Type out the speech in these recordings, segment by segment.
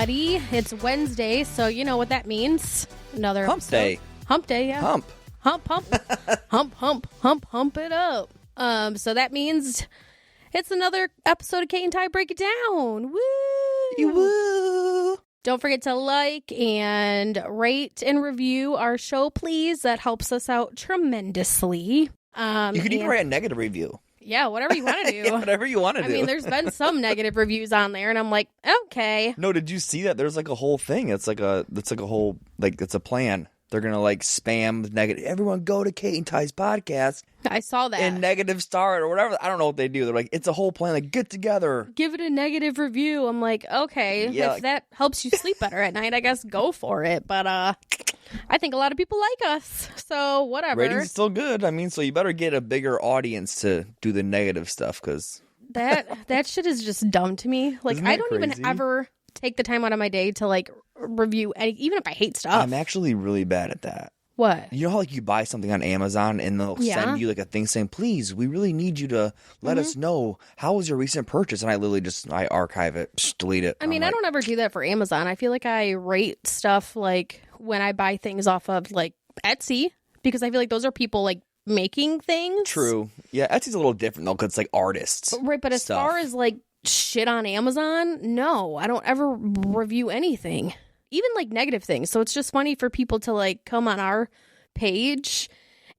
everybody. It's Wednesday, so you know what that means. Another Hump day. Hump day, yeah. Hump. Hump. Hump it up. So that means it's another episode of Kate and Ty Break It Down. Woo! Woo! Don't forget to like and rate and review our show, please. That helps us out tremendously. You could even write a negative review. Yeah, whatever you want to do. Yeah, whatever you want to do. I mean, there's been some negative reviews on there, and I'm like, okay. No, did you see that? There's like a whole thing. It's like a whole, like, it's a plan. They're going to like spam negative. Everyone go to Kate and Ty's podcast. I saw that. And negative star or whatever. I don't know what they do. They're like, it's a whole plan. Like, get together. Give it a negative review. I'm like, okay. Yeah, if that helps you sleep better at night, I guess go for it. But I think a lot of people like us. So whatever. Ratings still good. I mean, so you better get a bigger audience to do the negative stuff because that shit is just dumb to me. Like, I don't even ever take the time out of my day to like review any, even if I hate stuff. I'm actually really bad at that. What? You know how like you buy something on Amazon and they'll send you like a thing saying, please, we really need you to let us know how was your recent purchase, and I literally I archive it, just delete it. I mean, I don't ever do that for Amazon. I feel like I rate stuff like when I buy things off of like Etsy, because I feel like those are people like making things. True. Yeah, Etsy's a little different though because it's like artists. Right, but as far as like shit on Amazon, no, I don't ever review anything. Even like negative things. So it's just funny for people to like come on our page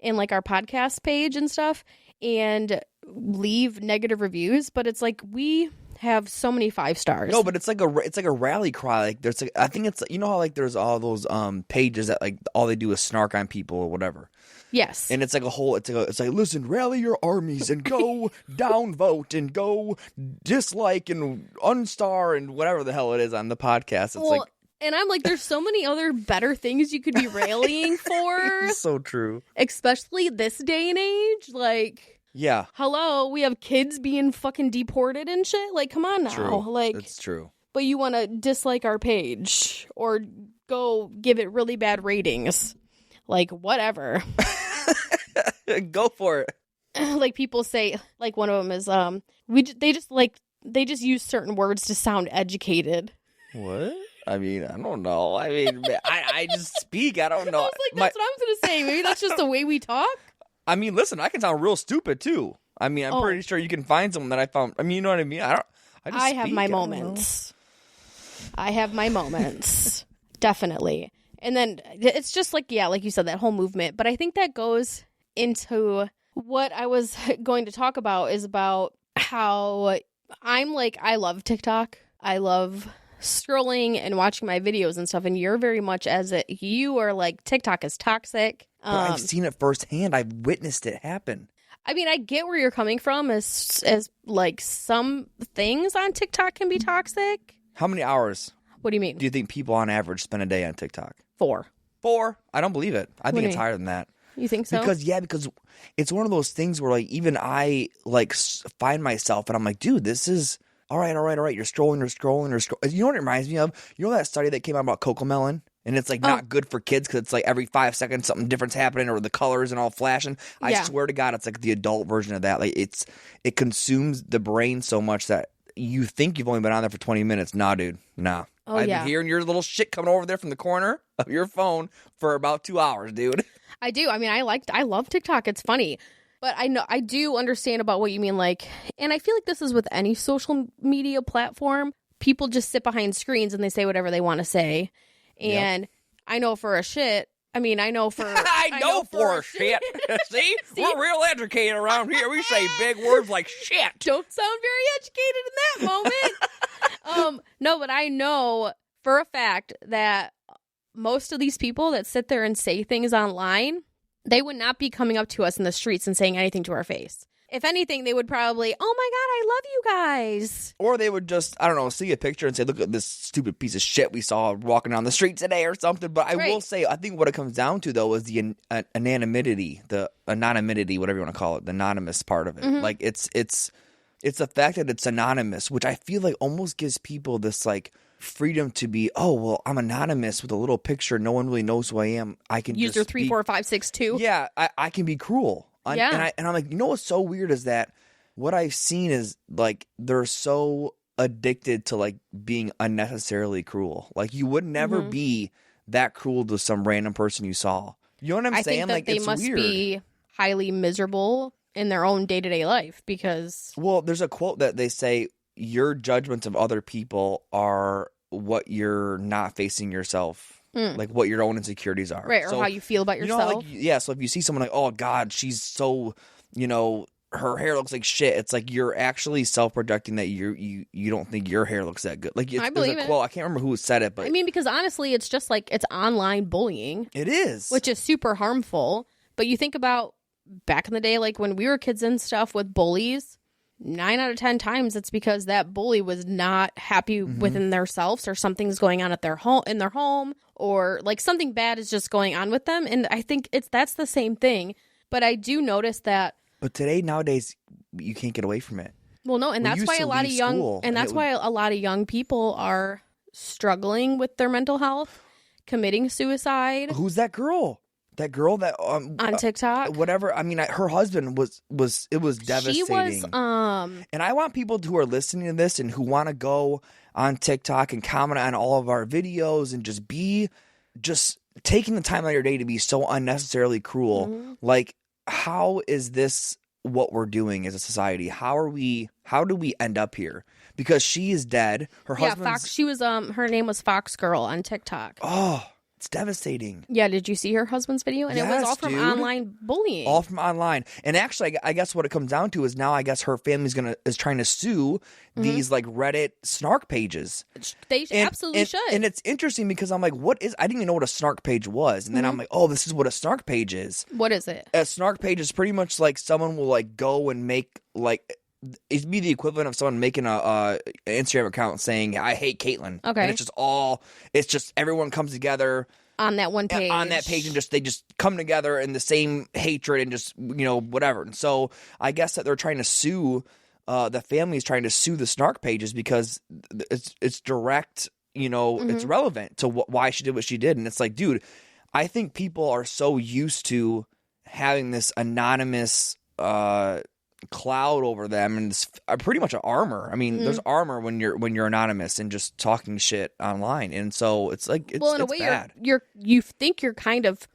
and like our podcast page and stuff and leave negative reviews. But it's like we have so many 5 stars. No, but it's like a rally cry. Like there's like, I think it's, you know how like there's all those pages that like all they do is snark on people or whatever. Yes. And it's like a whole, it's like, listen, rally your armies and go downvote and go dislike and unstar and whatever the hell it is on the podcast. It's like. And I'm like, there's so many other better things you could be rallying for. So true. Especially this day and age. Like, yeah. Hello, we have kids being fucking deported and shit. Like, come on now. True. Like, it's true. But you want to dislike our page or go give it really bad ratings. Like, whatever. Go for it. Like people say, like one of them is, they just use certain words to sound educated. What? I mean, I don't know. I mean, I just speak. I don't know. I was like, that's what I'm going to say. Maybe that's just the way we talk. I mean, listen, I can sound real stupid, too. I mean, I'm pretty sure you can find someone that I found. I mean, you know what I mean? I have my moments. I have my moments. Definitely. And then it's just like, yeah, like you said, that whole movement. But I think that goes into what I was going to talk about is about how I'm like, I love TikTok. I love scrolling and watching my videos and stuff, and you're very much you are like, TikTok is toxic. But I've seen it firsthand. I've witnessed it happen. I mean, I get where you're coming from as like some things on TikTok can be toxic. How many hours? What do you mean? Do you think people on average spend a day on TikTok? 4. I don't believe it. I think it's higher than that. You think so? Because it's one of those things where like even I like find myself and I'm like, dude, this is all right. You're scrolling. You know what it reminds me of? You know that study that came out about Cocomelon? And it's like not good for kids because it's like every 5 seconds something different's happening or the colors and all flashing. I swear to God, it's like the adult version of that. Like it consumes the brain so much that you think you've only been on there for 20 minutes. Nah, dude. Nah. I've been hearing your little shit coming over there from the corner of your phone for about 2 hours, dude. I do. I mean, I love TikTok. It's funny. But I do understand about what you mean, like, and I feel like this is with any social media platform. People just sit behind screens and they say whatever they want to say. And I know for a shit. I mean, I know for I know for a shit. See? We're real educated around here. We say big words like shit. Don't sound very educated in that moment. No, but I know for a fact that most of these people that sit there and say things online, they would not be coming up to us in the streets and saying anything to our face. If anything, they would probably, oh my God, I love you guys. Or they would just, I don't know, see a picture and say, look at this stupid piece of shit we saw walking down the street today or something. But I will say, I think what it comes down to, though, is the anonymity, whatever you want to call it, the anonymous part of it. Mm-hmm. Like, it's the fact that it's anonymous, which I feel like almost gives people this, like, freedom to be, oh, well, I'm anonymous with a little picture. No one really knows who I am. I can use your 3, 4, 5, 6, 2. Yeah, I can be cruel. And I'm like, you know what's so weird is that what I've seen is like they're so addicted to like being unnecessarily cruel. Like you would never be that cruel to some random person you saw. You know what I'm saying? Think that like they it's must weird. be highly miserable in their own day-to-day life because Well, there's a quote that they say your judgments of other people are what you're not facing yourself. Like what your own insecurities are. Right, or so, how you feel about yourself. Like, yeah, so if you see someone like, oh God, she's so, her hair looks like shit. It's like you're actually self-projecting that you don't think your hair looks that good. Like I believe there's a quote. I can't remember who said it, but I mean, because honestly, it's just like it's online bullying. It is, which is super harmful. But you think about back in the day, like when we were kids and stuff with bullies, 9 out of 10 times it's because that bully was not happy within themselves, or something's going on at their home, or like something bad is just going on with them. And I think that's the same thing. But I do notice that. But nowadays, you can't get away from it. Well, no, and that's why a lot of young people are struggling with their mental health, committing suicide. Who's that girl? That girl that on TikTok, whatever. I mean, her husband was devastating. She was and I want people who are listening to this and who want to go on TikTok and comment on all of our videos and just taking the time out of your day to be so unnecessarily cruel. Like, how is this what we're doing as a society? How do we end up here? Because she is dead. Her husband. Fox. She was her name was Fox Girl on TikTok. Oh. It's devastating. Yeah, did you see her husband's video? And yes, it was all from online bullying. All from online. And actually, I guess what it comes down to is now I guess her family's is trying to sue these like Reddit snark pages. They absolutely should. And it's interesting because I'm like, I didn't even know what a snark page was. And then I'm like, oh, this is what a snark page is. What is it? A snark page is pretty much like someone will like go and make like, it'd be the equivalent of someone making an Instagram account saying, I hate Caitlyn. Okay. And it's just everyone comes together on that one page. On that page, and they just come together in the same hatred and just, whatever. And so I guess that they're trying to sue, the family is trying to sue the snark pages because it's direct, it's relevant to why she did what she did. And it's like, dude, I think people are so used to having this anonymous cloud over them and it's pretty much an armor. I mean, there's armor when you're anonymous and just talking shit online, and so it's like it's in a way bad. You think you're kind of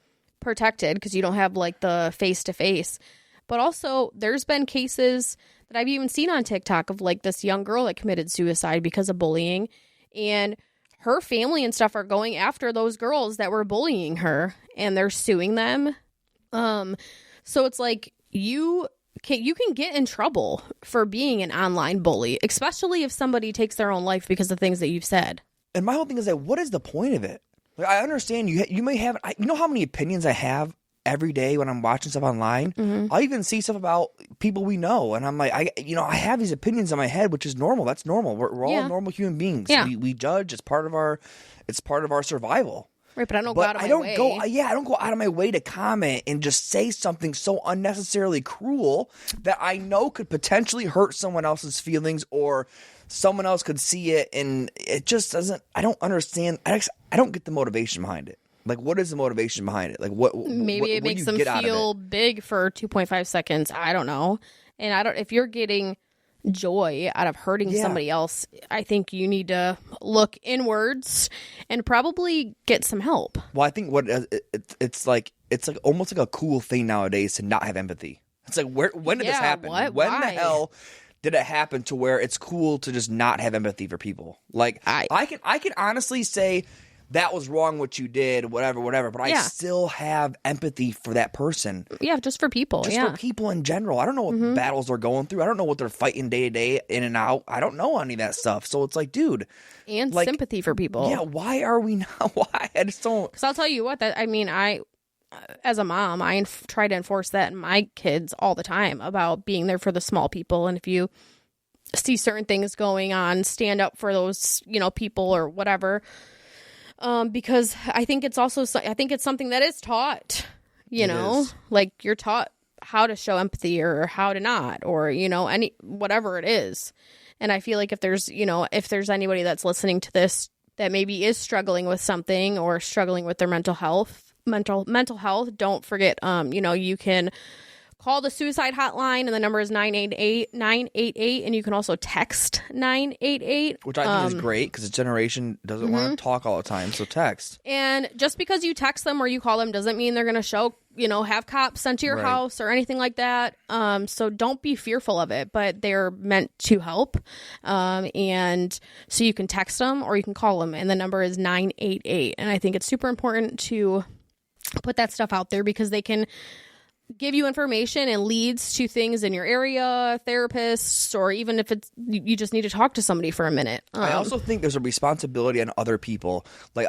protected because you don't have like the face to face, but also there's been cases that I've even seen on TikTok of like this young girl that committed suicide because of bullying, and her family and stuff are going after those girls that were bullying her and they're suing them. So it's like you can get in trouble for being an online bully, especially if somebody takes their own life because of things that you've said. And my whole thing is that what is the point of it? Like, I understand you may have, you know how many opinions I have every day when I'm watching stuff online? I even see stuff about people we know, and I'm like, I have these opinions in my head, which is normal. That's normal. We're all normal human beings. Yeah. We judge. It's part of our survival. Right, but I don't go out of my way. I don't go out of my way to comment and just say something so unnecessarily cruel that I know could potentially hurt someone else's feelings, or someone else could see it, and it just doesn't. I don't understand. I don't get the motivation behind it. Like, what is the motivation behind it? Like, maybe it makes them feel big for 2.5 seconds. I don't know. And if you're getting joy out of hurting somebody else, I think you need to look inwards and probably get some help. Well, I think it's like almost like a cool thing nowadays to not have empathy. It's like, when did this happen? When Why? the hell did it happen to where it's cool to just not have empathy for people? Like, I can honestly say that was wrong what you did, whatever, but I still have empathy for that person. Yeah, just for people. For people in general. I don't know what battles they're going through. I don't know what they're fighting day to day, in and out. I don't know any of that stuff. So it's like, dude. And like, sympathy for people. Yeah, why are we not? Why? I just don't. Because I'll tell you what, I as a mom, I try to enforce that in my kids all the time about being there for the small people. And if you see certain things going on, stand up for those, people or whatever. Because I think it's something that is taught, like you're taught how to show empathy or how to not, or, any, whatever it is. And I feel like if there's anybody that's listening to this that maybe is struggling with something or struggling with their mental health, don't forget, you can call the suicide hotline, and the number is 988, and you can also text 988. Which I think is great, because the generation doesn't want to talk all the time, so text. And just because you text them or you call them doesn't mean they're going to show, have cops sent to your house or anything like that. So don't be fearful of it, but they're meant to help. And so you can text them or you can call them, and the number is 988. And I think it's super important to put that stuff out there, because they can give you information and leads to things in your area, therapists, or even if it's you just need to talk to somebody for a minute. I also think there's a responsibility on other people. Like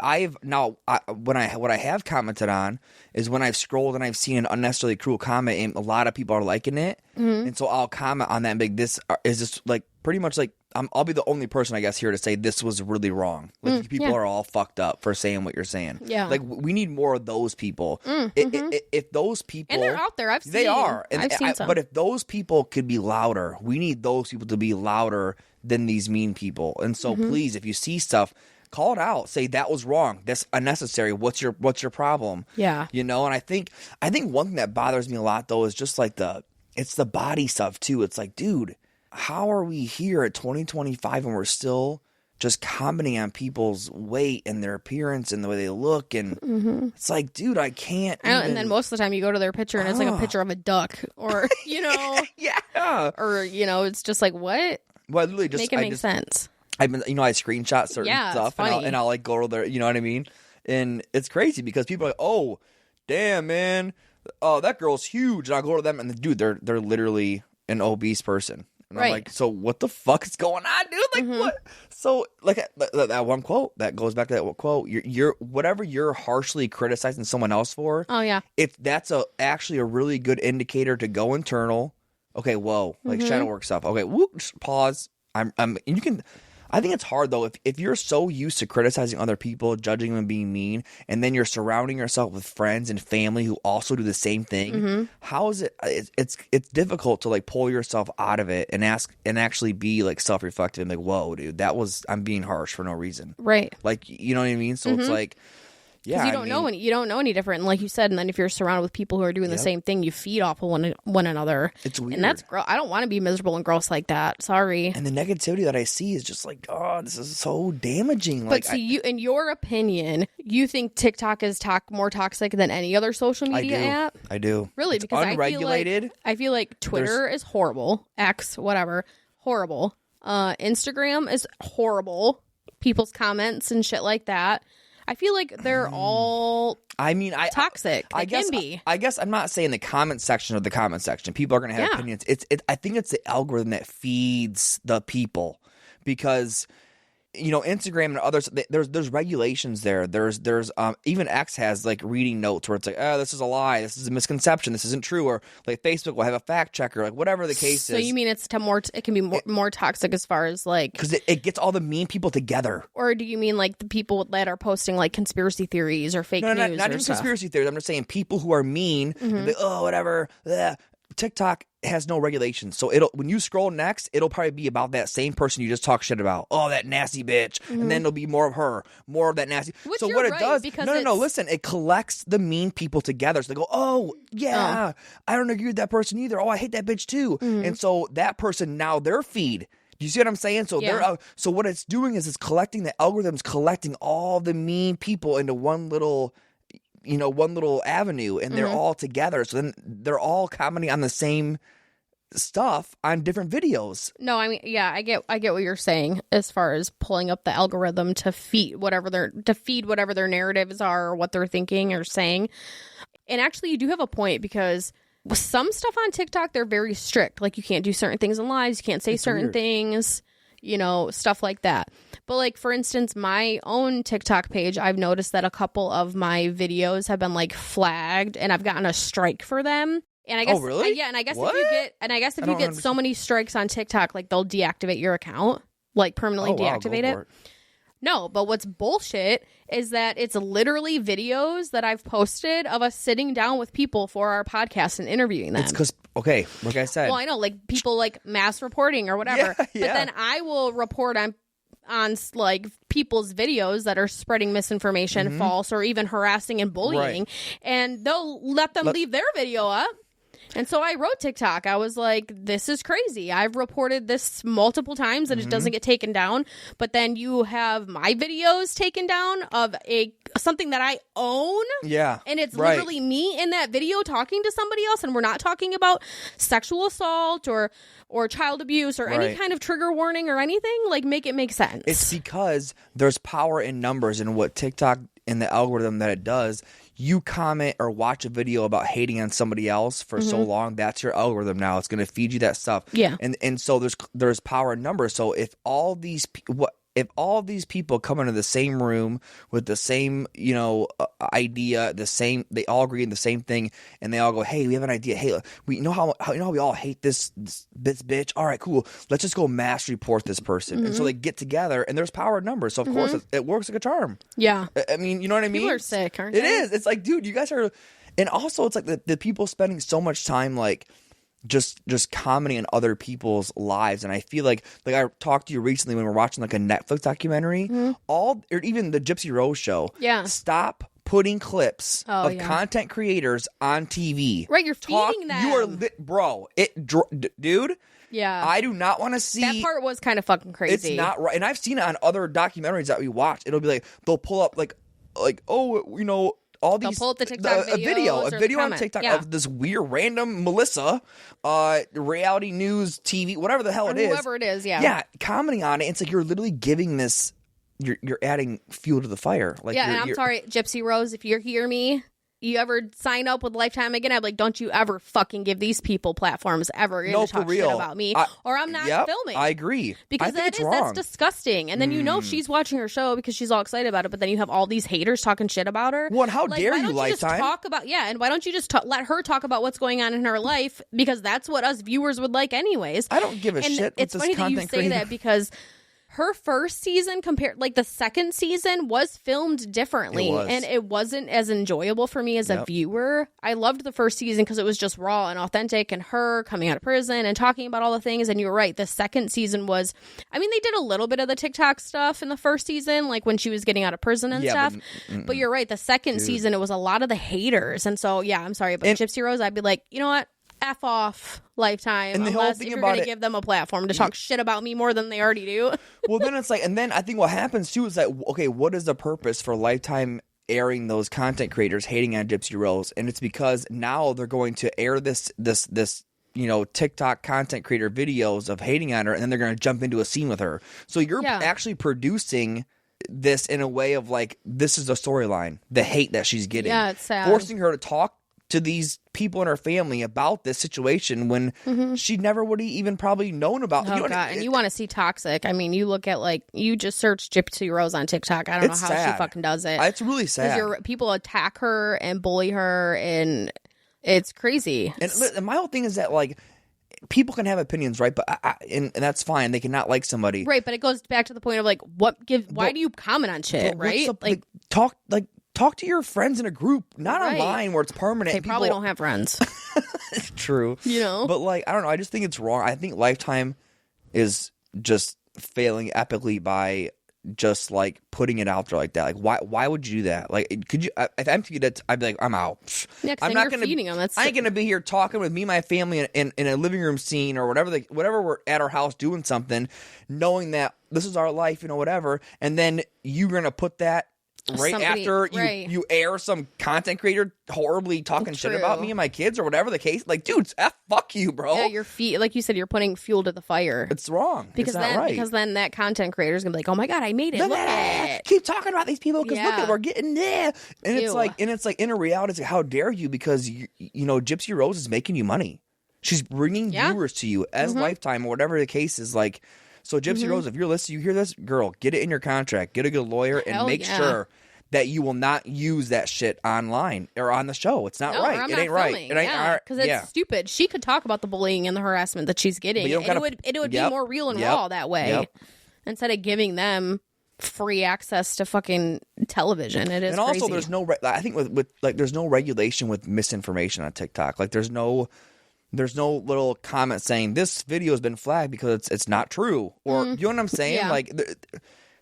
what I have commented on is when I've scrolled and I've seen an unnecessarily cruel comment and a lot of people are liking it, and so I'll comment on that and be like, this is just like pretty much like I'll be the only person, I guess, here to say this was really wrong. Like people are all fucked up for saying what you're saying. Yeah, like we need more of those people. If those people, and they're out there, they are. And I've seen some. But if those people could be louder, we need those people to be louder than these mean people. And so, please, if you see stuff, call it out. Say that was wrong. That's unnecessary. What's your problem? Yeah, And I think one thing that bothers me a lot though is just like it's the body stuff too. It's like, dude, how are we here at 2025 and we're still just commenting on people's weight and their appearance and the way they look? And it's like, dude, I can't. And then most of the time you go to their picture and it's like a picture of a duck or, yeah. Or, it's just like, what? Well, I literally just make sense. I've been, I screenshot certain stuff and I'll like go to their, you know what I mean? And it's crazy because people are like, oh, damn, man. Oh, that girl's huge. And I'll go to them and dude, they're literally an obese person. And I'm like, so what the fuck is going on, dude? Like, what? So, like, that one quote, that goes back to that quote, you're whatever you're harshly criticizing someone else for. Oh, yeah. That's actually a really good indicator to go internal. Okay, whoa. Like, shadow work stuff. Okay, whoop, pause. You can... I think it's hard, though, if you're so used to criticizing other people, judging them and being mean, and then you're surrounding yourself with friends and family who also do the same thing, how is it? It's difficult to, like, pull yourself out of it and actually be, like, self-reflective and like, whoa, dude, I'm being harsh for no reason. Right. Like, you know what I mean? So it's like... Yeah, because you don't know any different, and like you said, and then if you're surrounded with people who are doing the same thing, you feed off of one another. It's weird, and that's gross. I don't want to be miserable and gross like that. Sorry. And the negativity that I see is just like, oh, this is so damaging. But like, you, in your opinion, you think TikTok is more toxic than any other social media app? I do. Really? It's because unregulated. I feel like Twitter is horrible. X, whatever, horrible. Instagram is horrible. People's comments and shit like that. I feel like they're all toxic. I guess I'm not saying the comment section of the comment section. People are going to have opinions. I think it's the algorithm that feeds the people because Instagram and others, there's regulations there. There's even X has like reading notes where it's like, oh, this is a lie, this is a misconception, this isn't true, or like Facebook will have a fact checker, like whatever the case is. So you mean it can be more toxic as far as like because it gets all the mean people together, or do you mean like the people that are posting like conspiracy theories or fake news? Not even stuff? Conspiracy theories. I'm just saying people who are mean. Like, oh, whatever. Ugh. TikTok has no regulations, so when you scroll next, it'll probably be about that same person you just talk shit about. Oh, that nasty bitch, and then it'll be more of her, more of that nasty. Which so you're what it right, does? because No. Listen, it collects the mean people together. So they go, oh yeah, I don't agree with that person either. Oh, I hate that bitch too. And so that person now their feed. Do you see what I'm saying? So so what it's doing is it's collecting the algorithms, collecting all the mean people into one little avenue, and they're all together. So then they're all commenting on the same stuff on different videos. No, I mean, yeah, I get what you're saying as far as pulling up the algorithm to feed whatever their narratives are or what they're thinking or saying. And actually, you do have a point because with some stuff on TikTok, they're very strict. Like you can't do certain things in lives, you can't say certain things. Stuff like that. But like, for instance, my own TikTok page, I've noticed that a couple of my videos have been like flagged and I've gotten a strike for them. And I guess, oh, really? Yeah. And I guess if you get so many strikes on TikTok, like they'll deactivate your account, like permanently deactivate it. No, but what's bullshit is that it's literally videos that I've posted of us sitting down with people for our podcast and interviewing them. It's because, okay, like I said. Well, I know, like people like mass reporting or whatever. But then I will report on like people's videos that are spreading misinformation, false, or even harassing and bullying. Right. And they'll let them leave their video up. And so I wrote TikTok. I was like, this is crazy. I've reported this multiple times and it doesn't get taken down. But then you have my videos taken down of something that I own. Yeah. And it's literally me in that video talking to somebody else. And we're not talking about sexual assault or child abuse or any kind of trigger warning or anything. Like, make it make sense. It's because there's power in numbers, and what TikTok and the algorithm that it does, you comment or watch a video about hating on somebody else for so long, that's your algorithm now. It's going to feed you that stuff. Yeah. And so there's power in numbers. So if all these people come into the same room with the same, idea, they all agree on the same thing, and they all go, "Hey, we have an idea. Hey, we know how we all hate this bitch. All right, cool. Let's just go mass report this person." And so they get together, and there's power in numbers. So of course it works like a charm. Yeah. I mean, you know what I mean? People are sick, aren't they? It is. It's like, dude, you guys are, and also it's like the people spending so much time like just commenting on other people's lives. And I feel like I talked to you recently when we were watching like a Netflix documentary, or even the Gypsy Rose show. Yeah. Stop putting clips of content creators on TV. Right, you're feeding them. You are bro. Dude. Yeah. I do not want to see. That part was kind of fucking crazy. It's not right. And I've seen it on other documentaries that we watch. It'll be like, they'll pull up like, all these. They'll pull up the TikTok a video on TikTok of this weird random Melissa, reality news TV, whatever the hell it is. Whoever it is, yeah. Yeah, commenting on it. It's like you're literally giving this, you're adding fuel to the fire. Like, yeah, and I'm sorry, Gypsy Rose, if you hear me, you ever sign up with Lifetime again, I'm like, don't you ever fucking give these people platforms ever to talk shit about me, or I'm not filming. I agree. Because that's disgusting. And then she's watching her show because she's all excited about it, but then you have all these haters talking shit about her. Well, how dare you, Lifetime? And why don't you just let her talk about what's going on in her life, because that's what us viewers would like anyways. I don't give a shit. It's funny that you say that, because her first season the second season was filmed differently, and it wasn't as enjoyable for me as a viewer. I loved the first season because it was just raw and authentic, and her coming out of prison and talking about all the things. And you're right, the second season was, they did a little bit of the TikTok stuff in the first season, like when she was getting out of prison and stuff. But you're right, the second season, it was a lot of the haters. And so, yeah, I'm sorry, but Gypsy Rose, I'd be like, you know what? F off, Lifetime, and the whole thing if you're about going to give them a platform to talk shit about me more than they already do. Well, then it's like, and then I think what happens too is that, okay, what is the purpose for Lifetime airing those content creators hating on Gypsy Rose? And it's because now they're going to air this TikTok content creator videos of hating on her, and then they're going to jump into a scene with her. So you're actually producing this in a way of like, this is a storyline, the hate that she's getting. Yeah, it's sad. Forcing her to talk to these people in her family about this situation when she never would have even probably known about. Oh, God. And you want to see toxic. You look at, you just search Gypsy Rose on TikTok. I don't know how she fucking does it. It's really sad. People attack her and bully her, and it's crazy. And my whole thing is that, people can have opinions, right? But and that's fine. They cannot like somebody. Right, but it goes back to the point of, why do you comment on shit, right? Talk to your friends in a group, not online where it's permanent. They probably don't have friends. It's true. But I don't know. I just think it's wrong. I think Lifetime is just failing epically by just putting it out there like that. Why would you do that? Could you? If I'm to that, I'd be like, I'm out. Yeah, I'm not going to feeding them. I ain't going to be here talking with me, and my family in a living room scene or whatever. Whatever we're at our house doing something, knowing that this is our life, whatever, and then you're going to put that. After you air some content creator horribly talking shit about me and my kids or whatever the case, dude, fuck you, bro. Yeah, like you said, you're putting fuel to the fire. It's wrong. Because it's not right. Because then that content creator is gonna be like, oh my God, I made it. Look at it. Keep talking about these people because look at we're getting there. And it's like in a reality, it's like, how dare you? Because Gypsy Rose is making you money. She's bringing viewers to you as Lifetime or whatever the case is. So Gypsy Rose, if you're listening, you hear this, girl, get it in your contract, get a good lawyer, and make sure that you will not use that shit online or on the show. It's not right. It ain't right. It ain't because it's stupid. She could talk about the bullying and the harassment that she's getting, and it would be more real and raw that way, instead of giving them free access to fucking television. It is, and also crazy. There's no. I think with there's no regulation with misinformation on TikTok. There's no little comment saying this video has been flagged because it's not true, or you know what I'm saying?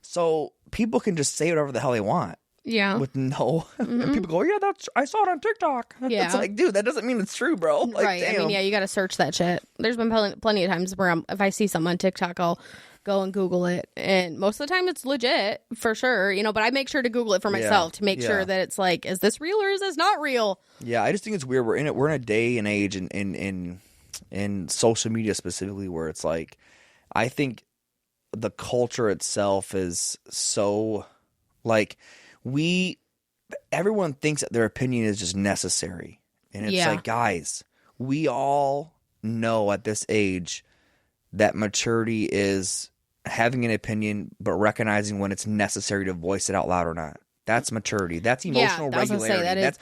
So people can just say whatever the hell they want. Yeah. with no, and people go, yeah, I saw it on TikTok. Yeah. It's like, dude, that doesn't mean it's true, bro. Like, Right. damn. I mean, yeah, you got to search that shit. There's been plenty of times where if I see something on TikTok, I'll go and Google it. And most of the time it's legit for sure, but I make sure to Google it for myself to make sure that it's like, is this real or is this not real? Yeah. I just think it's weird. We're in a day and age in social media specifically where it's like, I think the culture itself is so like everyone thinks that their opinion is just necessary. And it's like, guys, we all know at this age that maturity is having an opinion, but recognizing when it's necessary to voice it out loud or not. That's maturity. That's emotional regularity.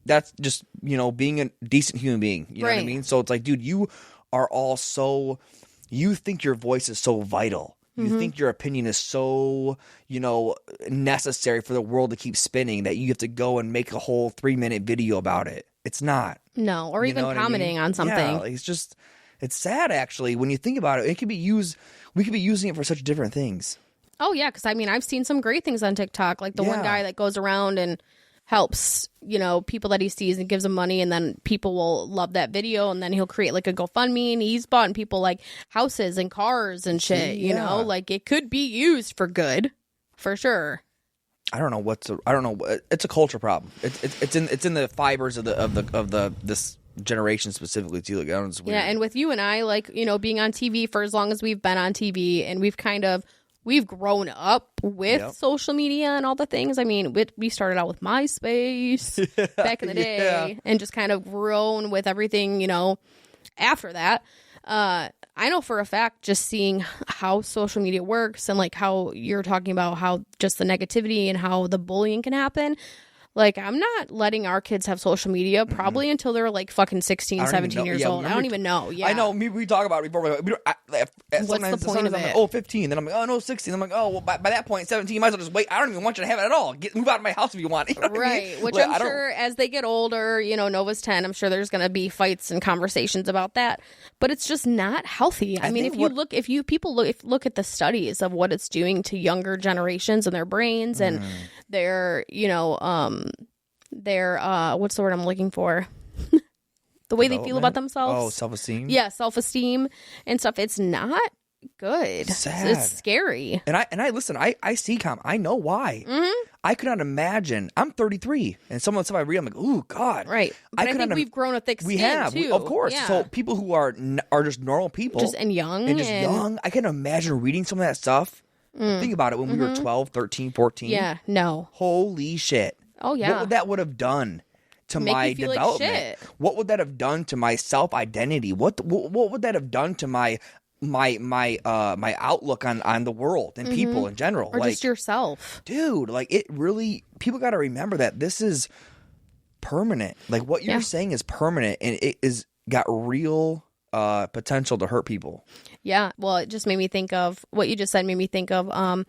That's just, being a decent human being. You know what I mean? So it's like, dude, you are all you think your voice is so vital. You think your opinion is so, necessary for the world to keep spinning that you have to go and make a whole 3-minute video about it. It's not. No, or even commenting on something. Yeah, like it's sad actually when you think about it. We could be using it for such different things. Oh yeah, because I've seen some great things on TikTok, like the one guy that goes around and helps, people that he sees and gives them money, and then people will love that video, and then he'll create like a GoFundMe, and he's bought people like houses and cars and shit. Like it could be used for good, for sure. I don't know. It's a culture problem. It's in the fibers of this generation specifically too. Like, it's weird. Yeah, and with you and I, like, being on TV for as long as we've been on TV, and we've grown up with social media and all the things. I mean, we started out with MySpace back in the day and just kind of grown with everything, after that. I know for a fact, just seeing how social media works and like how you're talking about how just the negativity and how the bullying can happen. Like, I'm not letting our kids have social media probably until they're like fucking 16, 17 years old. I don't even know. Yeah. I know. We talk about it before. What's the point of it? I'm like, 15. Then I'm like, oh, no, 16. I'm like, oh, well, by that point, 17, you might as well just wait. I don't even want you to have it at all. Move out of my house if you want. You know what I mean? Which I'm sure as they get older, Nova's 10, I'm sure there's going to be fights and conversations about that. But it's just not healthy. I mean, if you look at the studies of what it's doing to younger generations and their brains and their, what's the word I'm looking for? The way they feel about themselves. Oh, self-esteem? Yeah, self-esteem and stuff. It's not good. Sad. It's scary. And I listen, I see I know why. I could not imagine. I'm 33, and some of the stuff I read, I'm like, ooh, God. Right. But I think we've grown a thick skin, we have, too. Of course. Yeah. So people who are just normal people. And young. I can imagine reading some of that stuff. Think about it when we were 12, 13, 14. Yeah, no. Holy shit. Oh, yeah. What would that have done to Make my you feel development? like shit. What would that have done to my self-identity? What would that have done to my outlook on the world and people in general? Or just yourself. Dude, like, it really, people got to remember that this is permanent. Like, what you're saying is permanent, and it is got real potential to hurt people. Yeah. Well, it just made me think of what you just said. Made me think of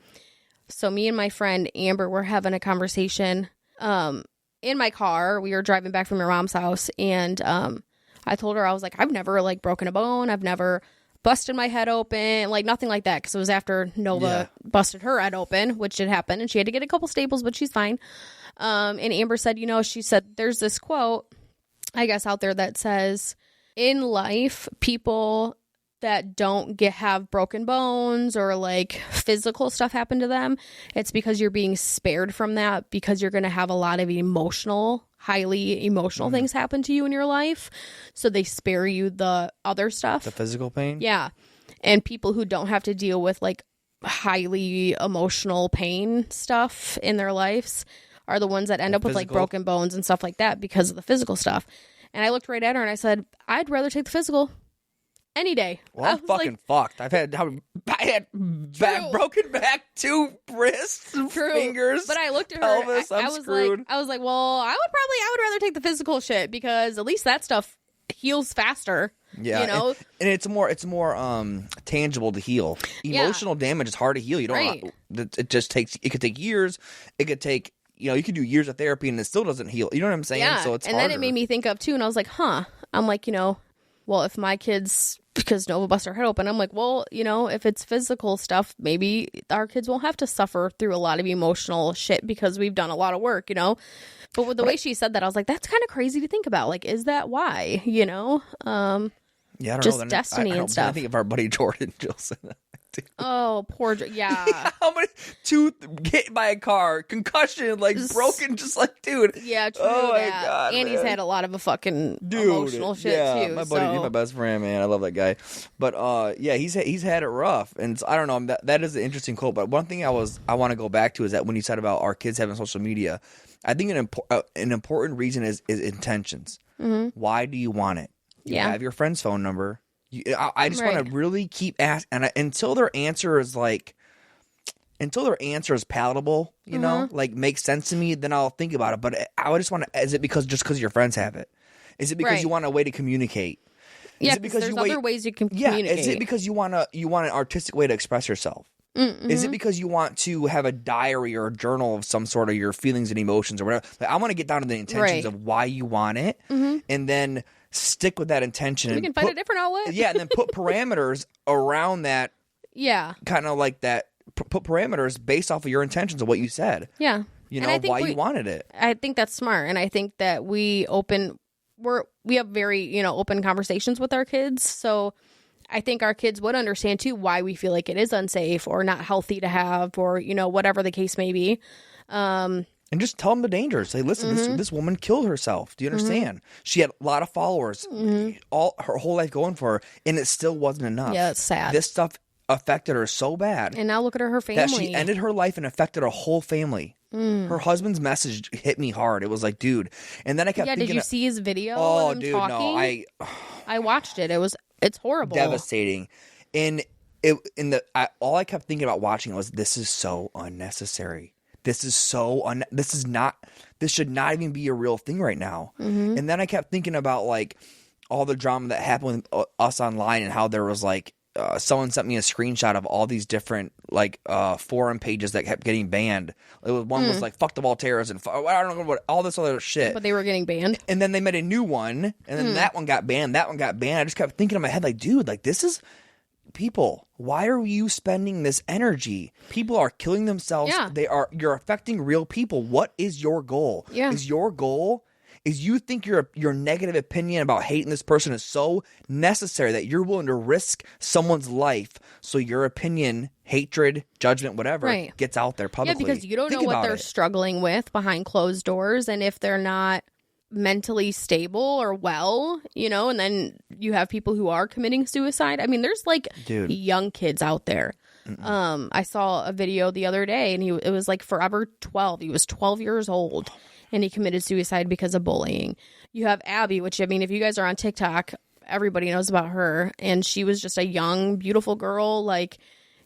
so me and my friend Amber were having a conversation in my car. We were driving back from your mom's house, and I told her, I was like, I've never like broken a bone. I've never busted my head open, like nothing like that, because it was after Nova busted her head open, which did happen, and she had to get a couple staples, but she's fine. And Amber said, she said there's this quote, I guess, out there that says, in life, people that don't have broken bones or like physical stuff happen to them, it's because you're being spared from that, because you're going to have a lot of highly emotional things happen to you in your life. So they spare you the other stuff. The physical pain? Yeah. And people who don't have to deal with like highly emotional pain stuff in their lives are the ones that end up with like broken bones and stuff like that because of the physical stuff. And I looked right at her and I said, I'd rather take the physical any day. Well, I'm fucking fucked. I had broken back, 2 wrists, fingers. But I looked at her. Pelvis, I was like, well, I would rather take the physical shit, because at least that stuff heals faster. Yeah, and it's more tangible to heal. Emotional damage is hard to heal. You don't. It could take years. It could take. You could do years of therapy and it still doesn't heal. You know what I'm saying? Yeah. So it's and harder. Then it made me think of too, and I was like, I'm like, well, if my kids because Nova bust her head open. I'm like, well, if it's physical stuff, maybe our kids won't have to suffer through a lot of emotional shit because we've done a lot of work, But with the way she said that, I was like, that's kind of crazy to think about. Like, is that why, Yeah, I don't just know. destiny and stuff. I think of our buddy Jordan Jilson. Oh, poor, yeah. How many tooth hit by a car, concussion, like broken, just like, dude. Yeah, true. Oh that. my God, and he's had a lot of fucking emotional shit too. My buddy, he's my best friend, man. I love that guy. But he's had it rough, and so, I don't know. That is an interesting quote. But one thing I want to go back to is that when you said about our kids having social media, I think an important reason is intentions. Mm-hmm. Why do you want it? You have your friend's phone number. I just want to really keep asking, and until their answer is palatable, like makes sense to me, then I'll think about it. But I would just want to. Is it because your friends have it? Is it because you want a way to communicate? Yeah, because there's other ways you can communicate. Is it because you want an artistic way to express yourself? Mm-hmm. Is it because you want to have a diary or a journal of some sort of your feelings and emotions or whatever? Like, I want to get down to the intentions of why you want it, and then stick with that intention. We can find a different outlet. Yeah, and then put parameters around that. Yeah. Kind of like that. Put parameters based off of your intentions of what you said. Yeah. Why you wanted it. I think that's smart. And I think that we have very, open conversations with our kids. So I think our kids would understand too why we feel like it is unsafe or not healthy to have, or, whatever the case may be. And just tell them the dangers. Say, listen, this woman killed herself. Do you understand? She had a lot of followers, all her whole life going for her, and it still wasn't enough. Yeah, it's sad. This stuff affected her so bad. And now look at her family. That she ended her life and affected her whole family. Her husband's message hit me hard. It was like, dude. And then I kept thinking. Did you see his video? Oh, of him dude, talking? no. I watched it. It's horrible. Devastating. And all I kept thinking about watching was, this is so unnecessary. This is this should not even be a real thing right now. Mm-hmm. And then I kept thinking about like all the drama that happened with us online, and how there was like someone sent me a screenshot of all these different like forum pages that kept getting banned. One was like fuck the Voltaires and I don't know what, all this other shit. But they were getting banned. And then they made a new one, and then that one got banned. That one got banned. I just kept thinking in my head like, dude, like this is. People, why are you spending this energy? People are killing themselves. Yeah. You're affecting real people. What is your goal? Yeah. Is your goal you think your negative opinion about hating this person is so necessary that you're willing to risk someone's life so your opinion, hatred, judgment, whatever, gets out there publicly? Yeah, because you don't know what they're struggling with behind closed doors, and if they're not mentally stable or well, and then you have people who are committing suicide. I mean, there's like young kids out there. I saw a video the other day, and it was like Forever 12. He was 12 years old, and he committed suicide because of bullying. You have Abby, which, I mean, if you guys are on TikTok, everybody knows about her, and she was just a young, beautiful girl, like,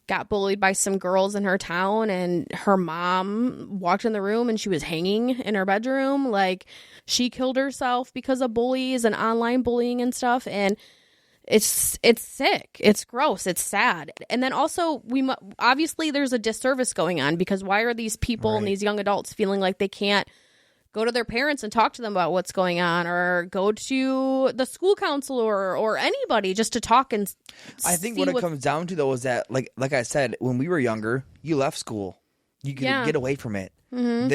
got bullied by some girls in her town, and her mom walked in the room and she was hanging in her bedroom. Like, she killed herself because of bullies and online bullying and stuff. And it's sick. It's gross. It's sad. And then also obviously there's a disservice going on, because why are these people and these young adults feeling like they can't go to their parents and talk to them about what's going on, or go to the school counselor or anybody just to talk and I think what it comes down to, though, is that, like I said, when we were younger, you left school. You could get away from it. Mm-hmm.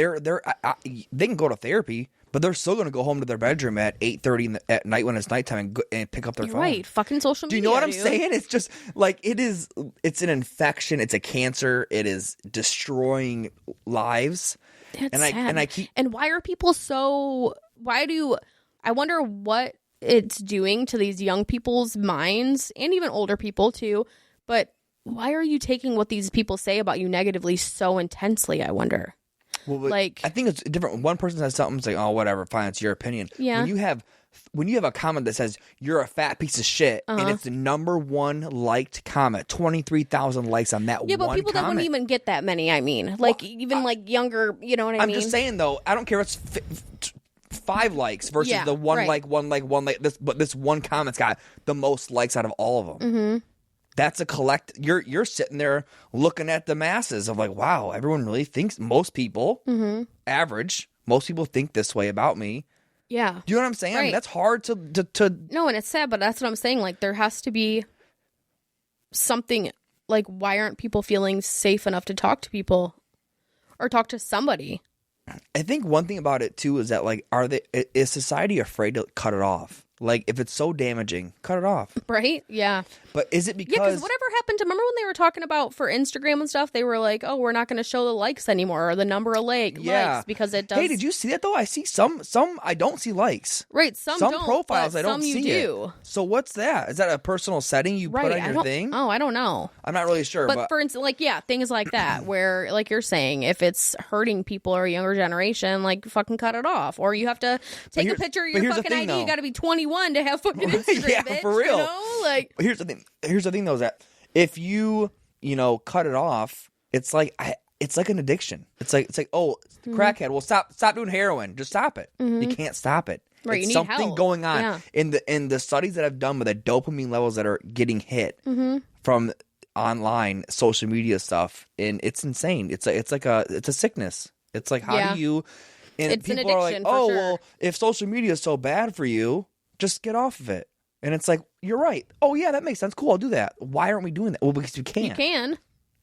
They can go to therapy, but they're still going to go home to their bedroom at 8:30 at night when it's nighttime and pick up their phone. Right. Fucking social media. Do you know what I'm saying? It's just like, it's an infection. It's a cancer. It is destroying lives. That's sad. And why are people so? I wonder what it's doing to these young people's minds, and even older people too. But why are you taking what these people say about you negatively so intensely? I wonder. Well, I think it's different. One person says something, it's like, oh, whatever, fine, it's your opinion. Yeah. When you have a comment that says you're a fat piece of shit, and it's the number one liked comment, 23,000 likes on that one comment. Yeah, but people that wouldn't even get that many, I mean. Like, like younger, you know what I mean? I'm just saying, though, I don't care if it's 5 likes versus the one like. This one comment's got the most likes out of all of them. Mm-hmm. That's a you're sitting there looking at the masses of like, wow, everyone really thinks, most people, average, most people think this way about me. Yeah. Do you know what I'm saying? I mean, Right. that's hard to No, and it's sad, but that's what I'm saying. Like, there has to be something, like, why aren't people feeling safe enough to talk to people or talk to somebody? I think one thing about it too is that, like, is society afraid to cut it off? Like, if it's so damaging, cut it off. Right? Yeah. But is it because... Yeah, because whatever happened to... Remember when they were talking about for Instagram and stuff? They were like, oh, we're not going to show the likes anymore or the number of likes because it does... Hey, did you see that, though? I see some I don't see likes. Right, some don't, profiles but I don't some see you do. it. So what's that? Is that a personal setting you put on your thing? Oh, I don't know. I'm not really sure. But for instance, like, yeah, things like that where, like you're saying, if it's hurting people or a younger generation, like, fucking cut it off. Or you have to take a picture of your fucking ID. You got to be 21 to have fucking Instagram, yeah, bitch, for real. You know? Like, here's the thing, though, is that if you cut it off, it's like an addiction. It's like, oh, crackhead. Well, stop doing heroin. Just stop it. You can't stop it. Right, it's you need something help. going on. Yeah. In the studies that I've done with the dopamine levels that are getting hit from online social media stuff, and it's insane. It's a sickness. It's like, how do you? And it's people an are like, addiction, oh, for sure. well, if social media is so bad for you, just get off of it. And it's like, you're right. Oh, yeah, that makes sense. Cool, I'll do that. Why aren't we doing that? Well, because we can't. You can.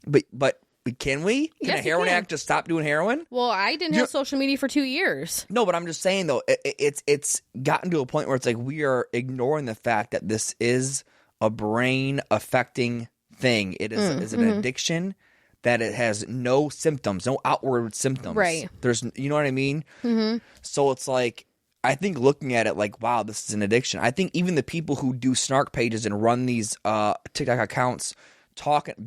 But can we? Can Yes, a heroin you can. addict just stop doing heroin? Well, I didn't have social media for 2 years. No, but I'm just saying, though, it's gotten to a point where it's like we are ignoring the fact that this is a brain-affecting thing. It is an addiction that it has no symptoms, no outward symptoms. Right. There's, you know what I mean? Mm-hmm. So it's like, I think looking at it like, wow, this is an addiction. I think even the people who do snark pages and run these TikTok accounts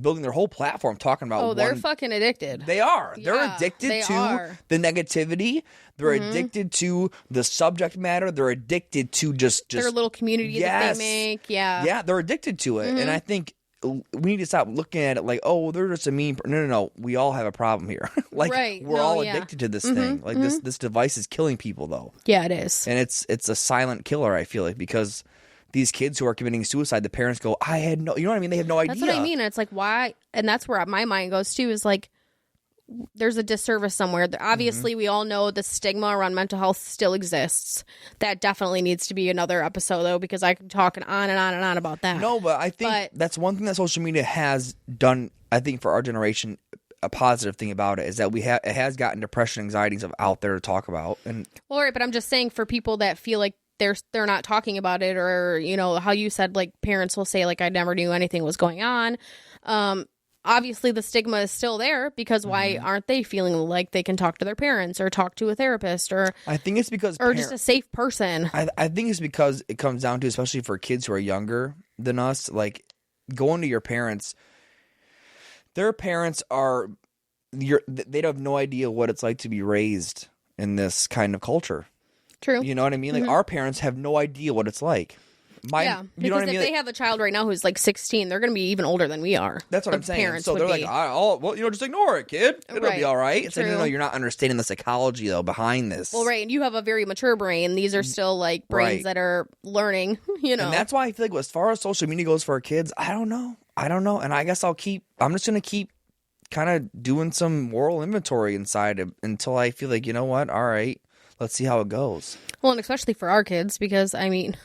building their whole platform talking about they're fucking addicted. They are. Yeah, They're addicted they to are. the negativity. They're addicted to the subject matter. They're addicted to just their little community that they make. Yeah. Yeah, they're addicted to it. And I think we need to stop looking at it like, oh, they're just a mean No. We all have a problem here. Like, right. we're all addicted to this thing. Like, this device is killing people, though. Yeah, it is. And it's a silent killer, I feel like, because these kids who are committing suicide, the parents go, I had no, you know what I mean? They have no idea. That's what I mean. It's like, why? And that's where my mind goes too, is like, there's a disservice somewhere. Obviously, we all know the stigma around mental health still exists. That definitely needs to be another episode, though, because I can talk on and on and on about that. No, but I think that's one thing that social media has done, I think, for our generation. A positive thing about it is that it has gotten depression, anxiety and stuff out there to talk about. And well, right, but I'm just saying for people that feel like they're not talking about it, or, you know, how you said, like, parents will say, like, I never knew anything was going on. Obviously, the stigma is still there, because why aren't they feeling like they can talk to their parents or talk to a therapist, or I think it's because just a safe person. I think it's because it comes down to, especially for kids who are younger than us, like, going to your parents. Their parents they have no idea what it's like to be raised in this kind of culture. True. You know what I mean? Like, our parents have no idea what it's like. Yeah, because you know what I mean? if they have a child right now who's like 16, they're going to be even older than we are. That's what I'm saying. So they're like, well, just ignore it, kid. It'll be all right. It's like, no, you're not understanding the psychology, though, behind this. Well, right, and you have a very mature brain. These are still, like, brains that are learning, you know. And that's why I feel like, as far as social media goes for our kids, I don't know. And I guess I'm just going to keep kind of doing some moral inventory inside until I feel like, you know what? All right, let's see how it goes. Well, and especially for our kids, because, I mean...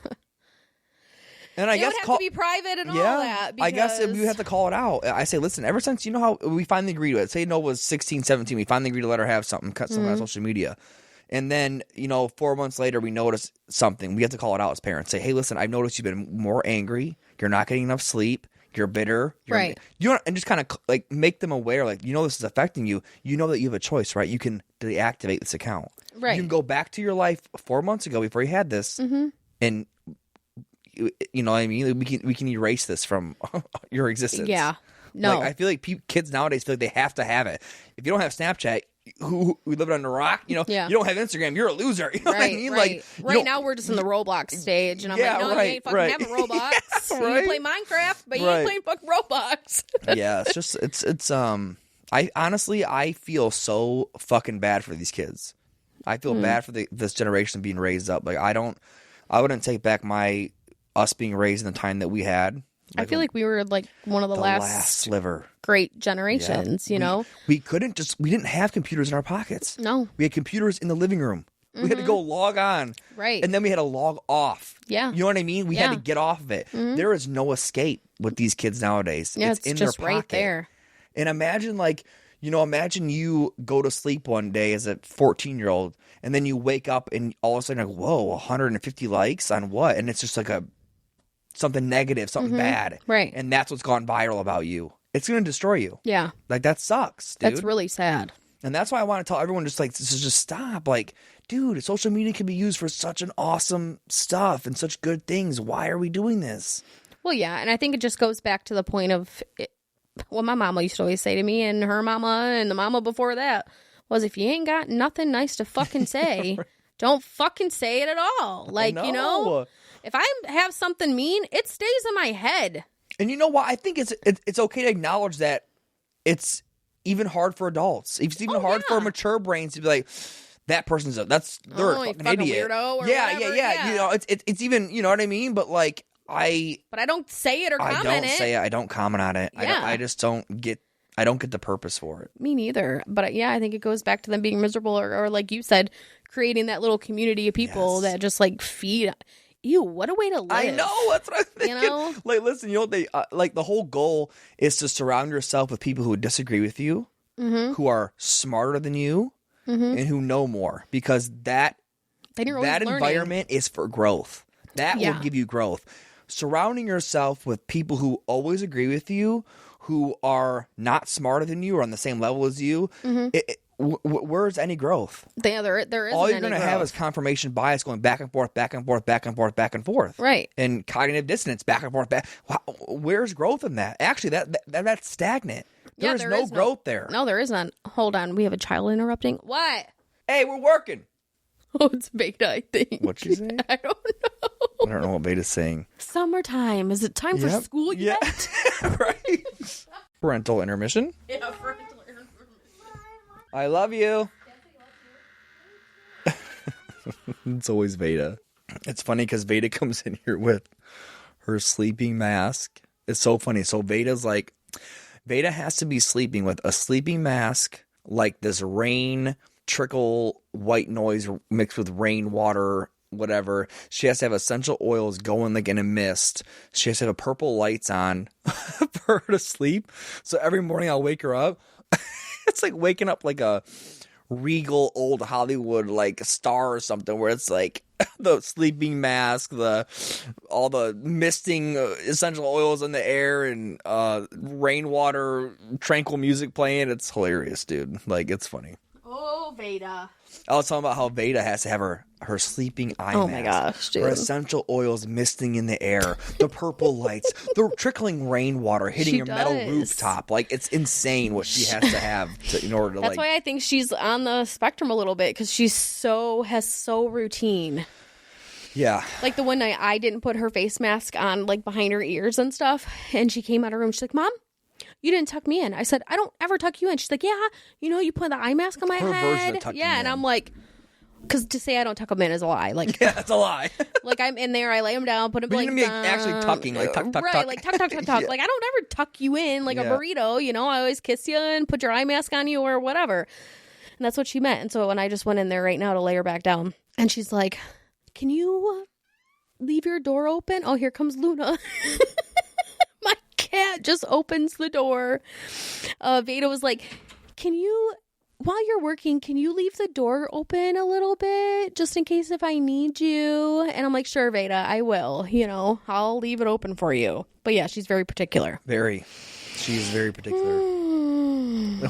And I guess would have to be private and all that. I guess we have to call it out. I say, listen, ever since, you know how we finally agreed to it. Say Noah was 16, 17. We finally agreed to let her have something, cut something on social media. And then, 4 months later, we notice something. We have to call it out as parents. Say, hey, listen, I've noticed you've been more angry. You're not getting enough sleep. You're bitter. Right. And just kind of like make them aware, like, this is affecting you. You know that you have a choice, right? You can deactivate this account. Right. You can go back to your life 4 months ago before you had this, and you know what I mean? We can erase this from your existence. Yeah. No. Like, I feel like kids nowadays feel like they have to have it. If you don't have Snapchat, who we live under a rock, you don't have Instagram, you're a loser. You know what I mean? Right. Like, right now we're just in the Roblox stage, and I'm like, no, you ain't fucking having Roblox. You play Minecraft, but you ain't playing fucking Roblox. Yeah, it's just I honestly feel so fucking bad for these kids. I feel bad for this generation being raised up. Like, I wouldn't take back us being raised in the time that we had. Like, I feel like we were like one of the last sliver great generations, you know? We didn't have computers in our pockets. No. We had computers in the living room. We had to go log on. Right. And then we had to log off. Yeah. You know what I mean? We had to get off of it. There is no escape with these kids nowadays. Yeah, it's in just their pocket. right there. And imagine imagine you go to sleep one day as a 14-year-old and then you wake up and all of a sudden like, whoa, 150 likes on what? And it's just like something negative, something bad. Right. And that's what's gone viral about you. It's going to destroy you. Yeah. Like, that sucks, dude. That's really sad. And that's why I want to tell everyone just stop. Like, dude, social media can be used for such an awesome stuff and such good things. Why are we doing this? Well, yeah. And I think it just goes back to the point of what my mama used to always say to me, and her mama and the mama before that, was if you ain't got nothing nice to fucking say, don't fucking say it at all. Like, if I have something mean, it stays in my head. And you know what? I think it's okay to acknowledge that it's even hard for adults. It's even hard for mature brains to be like, that person's they're a fucking idiot. Weirdo or whatever. Yeah. You know, it's even, you know what I mean? But like, but I don't say it or comment it. I don't say it. I don't comment on it. Yeah. I just don't get the purpose for it. Me neither. But yeah, I think it goes back to them being miserable or like you said, creating that little community of people that just like feed. Ew, what a way to live. I know. That's what I'm thinking. You know? Like, listen, they like the whole goal is to surround yourself with people who disagree with you, who are smarter than you, and who know more, because that environment is for growth. That will give you growth. Surrounding yourself with people who always agree with you, who are not smarter than you or on the same level as you, where's any growth? There isn't. All you're going to have is confirmation bias going back and forth, back and forth, back and forth, back and forth. Right. And cognitive dissonance, back and forth, back. Where's growth in that? Actually, that's stagnant. There is no growth there. No, there is none. Hold on. We have a child interrupting. What? Hey, we're working. Oh, it's Beta, I think. What's she saying? I don't know. I don't know what Beta's saying. Summertime. Is it time for school yet? Yeah. Right. Parental intermission. Yeah, parental intermission. I love you. It's always Veda. It's funny because Veda comes in here with her sleeping mask. It's so funny. So Veda has to be sleeping with a sleeping mask, like this rain trickle white noise mixed with rainwater, whatever. She has to have essential oils going like in a mist. She has to have purple lights on for her to sleep. So every morning I'll wake her up. It's like waking up like a regal old Hollywood like star or something, where it's like the sleeping mask, all the misting essential oils in the air, and rainwater tranquil music playing. It's hilarious, dude. Like, it's funny. Oh, Veda. I was talking about how Veda has to have her sleeping eye mask. Oh my gosh, dude. Her essential oils misting in the air, the purple lights, the trickling rainwater hitting her metal rooftop. Like, it's insane what she has to have in order to That's why I think she's on the spectrum a little bit, because she's has routine. Yeah. Like the one night I didn't put her face mask on, like behind her ears and stuff, and she came out of her room. She's like, Mom, you didn't tuck me in. I said, I don't ever tuck you in. She's like, yeah, you put the eye mask on my her head. Version of tucking in. And I'm like, because to say I don't tuck them in is a lie. Like, yeah, it's a lie. Like, I'm in there, I lay them down, put them like actually tucking, like tuck, tuck, right, tuck. like tuck, tuck, tuck, tuck. Yeah. Like, I don't ever tuck you in like a burrito. I always kiss you and put your eye mask on you or whatever. And that's what she meant. And so when I just went in there right now to lay her back down, and she's like, can you leave your door open? Oh, here comes Luna. My cat just opens the door. Veda was like, while you're working, can you leave the door open a little bit just in case if I need you? And I'm like, sure, Veda, I will. I'll leave it open for you. But yeah, she's very particular. Very. She's very particular.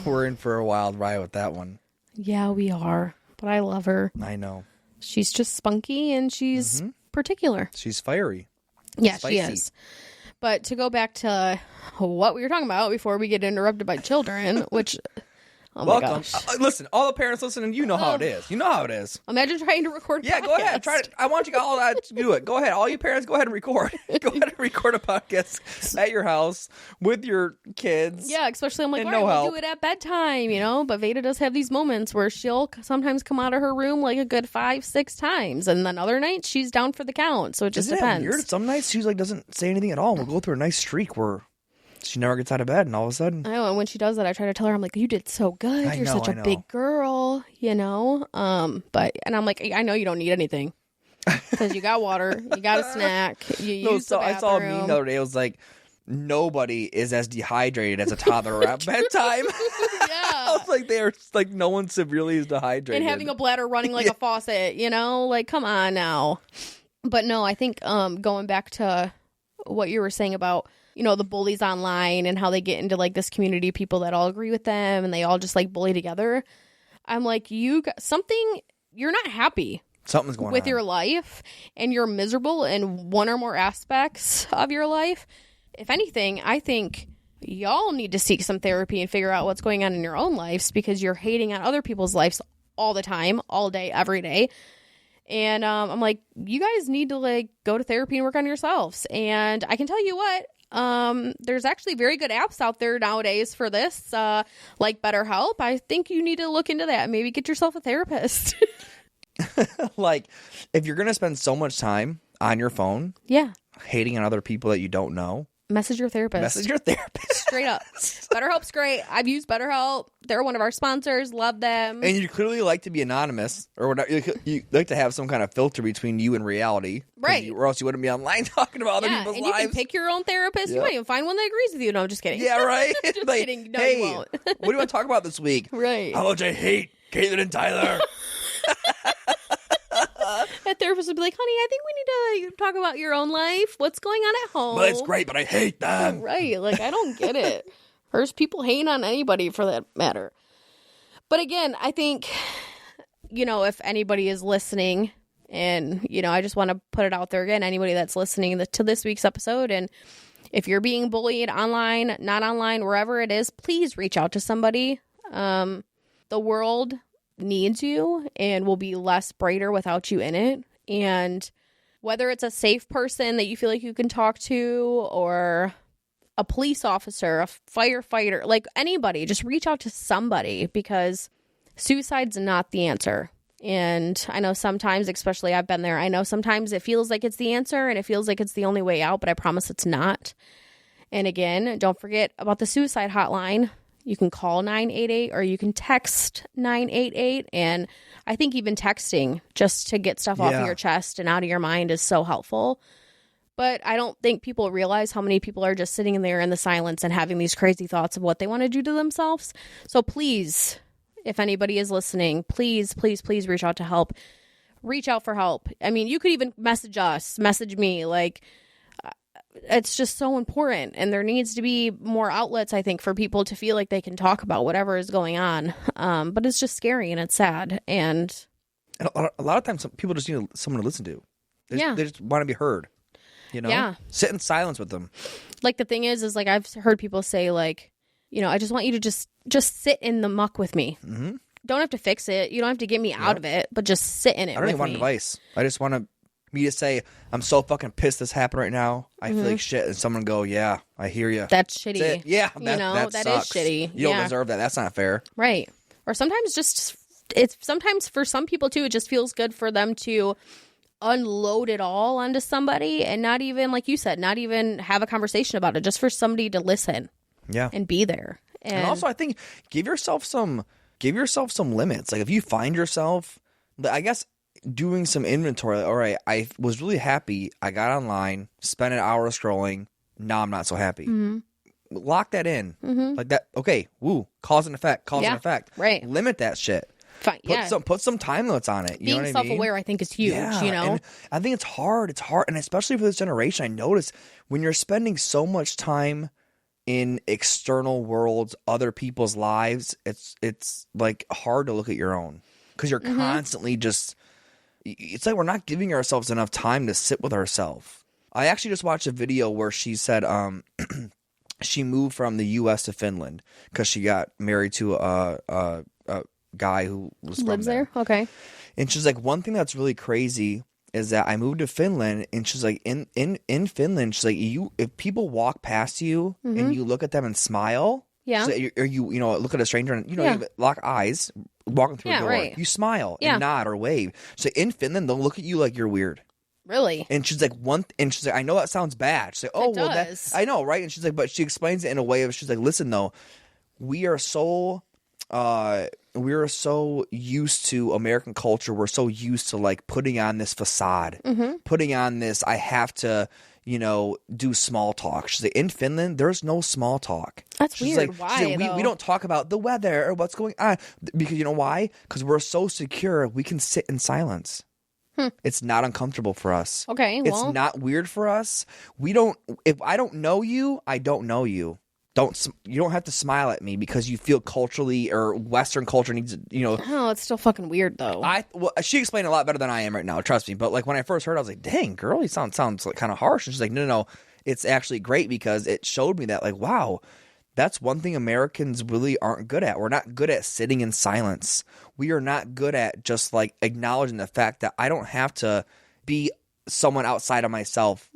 We're in for a wild ride with that one. Yeah, we are. But I love her. I know. She's just spunky and she's particular. She's fiery. Yeah, Spicy. she is. But to go back to what we were talking about before we get interrupted by children, which... Oh my Welcome. gosh. Listen, all the parents listening, you know how it is. You know how it is. Imagine trying to record a podcast. Go ahead. I want you all to do it. Go ahead. All you parents, go ahead and record. Go ahead and record a podcast at your house with your kids. Yeah, especially I'm like, and all right, we'll do it at bedtime, But Veda does have these moments where she'll sometimes come out of her room like a good 5-6 times. And then other nights she's down for the count. So it just depends. Weird? Some nights she's like doesn't say anything at all. And we'll go through a nice streak where... She never gets out of bed, and all of a sudden, I know, and when she does that, I try to tell her, I'm like, you did so good. You're such a big girl, you know? And I'm like, I know you don't need anything. Because you got water, you got a snack, you use the bathroom. I saw a meme the other day. It was like, nobody is as dehydrated as a toddler at bedtime. Yeah. I was like, they're like, no one severely is dehydrated. And having a bladder running like a faucet, you know? Like, come on now. But no, I think going back to what you were saying about, you know, the bullies online and how they get into like this community of people that all agree with them and they all just like bully together. I'm like, you're not happy. Something's going on with your life, and you're miserable in one or more aspects of your life. If anything, I think y'all need to seek some therapy and figure out what's going on in your own lives, because you're hating on other people's lives all the time, all day, every day. And I'm like, you guys need to like go to therapy and work on yourselves. And I can tell you what, there's actually very good apps out there nowadays for this, like BetterHelp. I think you need to look into that and maybe get yourself a therapist. Like, if you're going to spend so much time on your phone, hating on other people that you don't know, message your therapist. Straight up. BetterHelp's great. I've used BetterHelp. They're one of our sponsors. Love them. And you clearly like to be anonymous, or whatever. You like to have some kind of filter between you and reality. Right. Or else you wouldn't be online talking about other people's lives. And you can pick your own therapist. You might even find one that agrees with you. No, I'm just kidding. Yeah, right? Just like, kidding. No, hey, you won't. What do you want to talk about this week? Right. How much I hate Caitlin and Tyler. That therapist would be like, honey, I think we need to talk about your own life. What's going on at home? Well, it's great, but I hate them. Right. Like, I don't get it. There's people hating on anybody for that matter. But again, I think, you know, if anybody is listening, and, you know, I just want to put it out there again, anybody that's listening to this week's episode, and if you're being bullied online, not online, wherever it is, please reach out to somebody. The world needs you and will be less brighter without you in it. And whether it's a safe person that you feel like you can talk to, or a police officer, a firefighter, like anybody, just reach out to somebody, because suicide's not the answer. And I know sometimes, especially I've been there, I know sometimes it feels like it's the answer and it feels like it's the only way out, but I promise it's not. And again, don't forget about the suicide hotline. You can call 988 or you can text 988. And I think even texting just to get stuff off of your chest and out of your mind is so helpful. But I don't think people realize how many people are just sitting in there in the silence and having these crazy thoughts of what they want to do to themselves. So please, if anybody is listening, please, please, please reach out to help. Reach out for help. I mean, you could even message us, message me. Like, it's just so important. And there needs to be more outlets, I think, for people to feel like they can talk about whatever is going on. But it's just scary and it's sad. And a lot of times, people just need someone to listen to. They just want to be heard. You know? Yeah. Sit in silence with them. Like, the thing is like, I've heard people say, like, you know, I just want you to just sit in the muck with me. Mm-hmm. Don't have to fix it. You don't have to get me out of it, but just sit in it with me. I don't even want advice. I just want me to say, I'm so fucking pissed this happened right now. I feel like shit. And someone go, yeah, I hear you. That's shitty. That's it. Yeah. That is shitty. You don't deserve that. That's not fair. Right. Or sometimes sometimes for some people too, it just feels good for them to unload it all onto somebody and not even, like you said, not even have a conversation about it, just for somebody to listen. Yeah. And be there. And also, I think give yourself some limits. Like, if you find yourself, I guess, doing some inventory, like, all right, I was really happy. I got online, spent an hour scrolling. Now I'm not so happy. Mm-hmm. Lock that in. Mm-hmm. Like that. Okay. Woo. Cause and effect. Cause and effect. Right. Limit that shit. Fine. Put some time limits on it. You know what I mean? Being self-aware, I think, is huge. Yeah, you know, and I think it's hard. It's hard, and especially for this generation, I notice when you're spending so much time in external worlds, other people's lives, it's like hard to look at your own, because you're constantly just. It's like we're not giving ourselves enough time to sit with ourselves. I actually just watched a video where she said she moved from the U.S. to Finland because she got married to a guy who lives there. Okay. And she's like, one thing that's really crazy is that I moved to Finland, and she's like, in Finland, she's like, if people walk past you and you look at them and smile, or you look at a stranger and you lock eyes walking through a door, you smile and nod or wave. So in Finland, they'll look at you like you're weird. Really? And she's like, I know that sounds bad. She's like, oh, well, that, I know, right? And she's like, but she explains it in a way of, she's like, listen, though, we are so used to American culture. We're so used to like putting on this facade, putting on this, I have to, do small talk. She's like, in Finland, there's no small talk. That's weird. Like, why? She's like, we don't talk about the weather or what's going on. Because you know why? Because we're so secure, we can sit in silence. It's not uncomfortable for us. Okay, well. It's not weird for us. If I don't know you, I don't know you. You don't have to smile at me because you feel culturally or Western culture needs, Oh, it's still fucking weird though. She explained a lot better than I am right now. Trust me. But like when I first heard, I was like, "Dang, girl, you sounds like kind of harsh." And she's like, "No, it's actually great because it showed me that like, wow, that's one thing Americans really aren't good at. We're not good at sitting in silence. We are not good at just like acknowledging the fact that I don't have to be someone outside of myself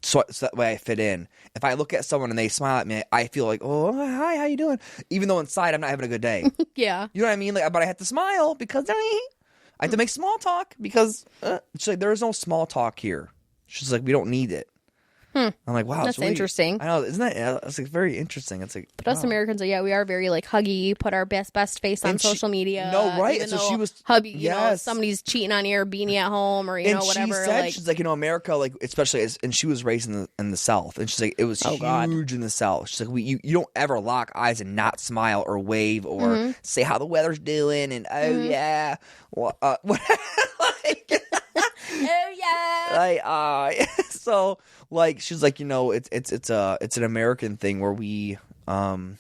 so that way I fit in. If I look at someone and they smile at me, I feel like, oh, hi, how you doing? Even though inside I'm not having a good day. Yeah. You know what I mean? Like, but I have to smile because I have to make small talk because she's like, there is no small talk here. She's like, we don't need it. I'm like, wow, that's interesting. I know, isn't that? It's like very interesting. It's like, but us Americans, we are very like huggy. Put our best face on social media. No, right? And so she was hubby. You know, if somebody's cheating on you or beanie at home or whatever. She said, like, she's like, America, like especially, and she was raised in the South, and she's like, it was huge in the South. She's like, you don't ever lock eyes and not smile or wave or say how the weather's doing and yeah, what like. Oh yeah. So like she's like, it's an American thing where we we're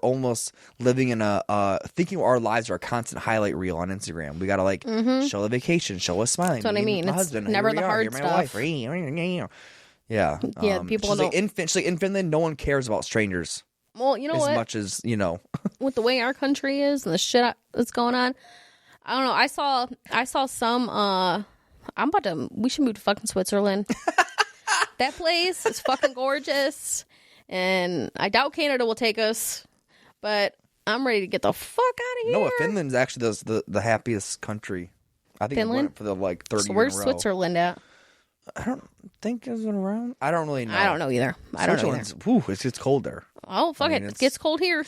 almost living in a thinking our lives are a constant highlight reel on Instagram. We gotta like show the vacation, show us smiling. That's what I mean. My it's husband, never the hard my stuff. Wife. Yeah. People don't. Like, in Finland, no one cares about strangers. Well, you know as what? much as with the way our country is and the shit that's going on. I don't know. I saw some. We should move to fucking Switzerland. That place is fucking gorgeous, and I doubt Canada will take us. But I'm ready to get the fuck out of here. No, Finland's actually the happiest country. I think Finland? It went for the like 30 so where's in a row. Switzerland at? I don't think it's around. I don't really know. I don't know either. Whew, it's cold there. Oh, fuck it. It gets cold here.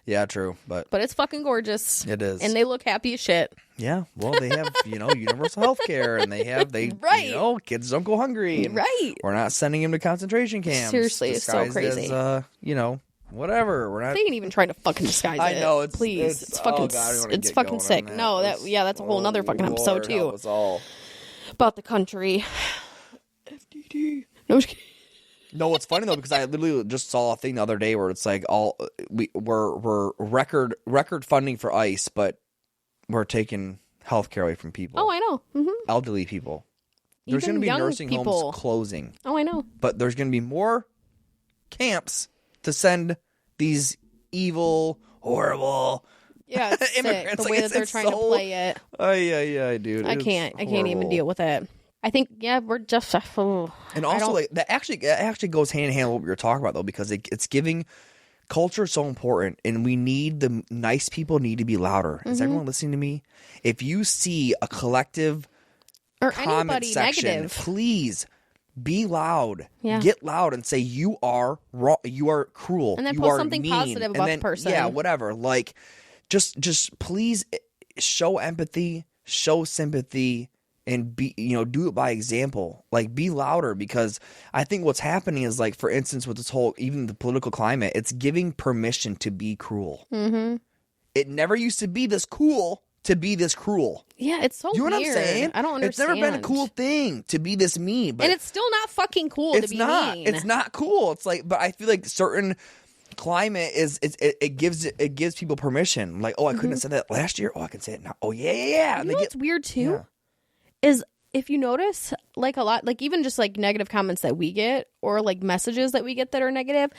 Yeah, true. But it's fucking gorgeous. It is. And they look happy as shit. Yeah. Well, they have, universal health care and right. Kids don't go hungry. And right. We're not sending them to concentration camps. Seriously, it's so crazy. As, whatever. We're not. They ain't even trying to fucking disguise it. I know. Please. It's fucking, it's fucking sick. No, that's a whole nother fucking episode too. Help us all. About the country. FDD. No, just kidding. No, it's funny though because I literally just saw a thing the other day where it's like we're record funding for ICE, but we're taking healthcare away from people. Oh, I know. Elderly people. There's going to be nursing homes closing. Oh, I know. But there's going to be more camps to send these evil, horrible it's immigrants. the way that they're trying to play it. Yeah, dude. I can't even deal with it. I think, we're just... and also, like that actually goes hand in hand with what we were talking about, though, because it's giving... Culture is so important, and the nice people need to be louder. Is everyone listening to me? If you see a collective or comment section, negative, please be loud. Yeah. Get loud and say you are wrong, you are cruel, and then you post are something mean. positive about the person. Yeah, whatever. Like, just please show empathy, show sympathy. And do it by example. Like, be louder, because I think what's happening is, like, for instance, with this whole, even the political climate, it's giving permission to be cruel. It never used to be this cool to be this cruel. Yeah, it's so weird. You know what I'm saying? I don't understand. It's never been a cool thing to be this mean. But and it's still not fucking cool to be mean. It's not cool. It's like, but I feel like certain climate it gives people permission. Like, oh, I couldn't have said that last year. Oh, I can say it now. Oh, yeah. And what's weird, too? Is if you notice, like a lot, like even just like negative comments that we get or like messages that we get that are negative,